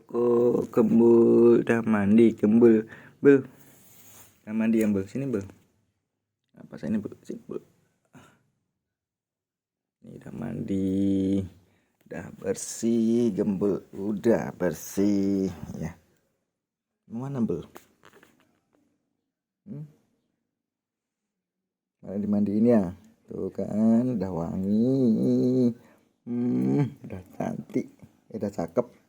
Koko, Gembul, udah mandi, Gembul, Bel. Udah mandi yang Bel, sini Bel. Apa saya ini Bel, sini Bel. Ini udah mandi, udah bersih, Gembul, udah bersih, ya. Mana Bel? Mana dimandiin ya? Tuh kan, udah wangi, udah cantik, udah cakep.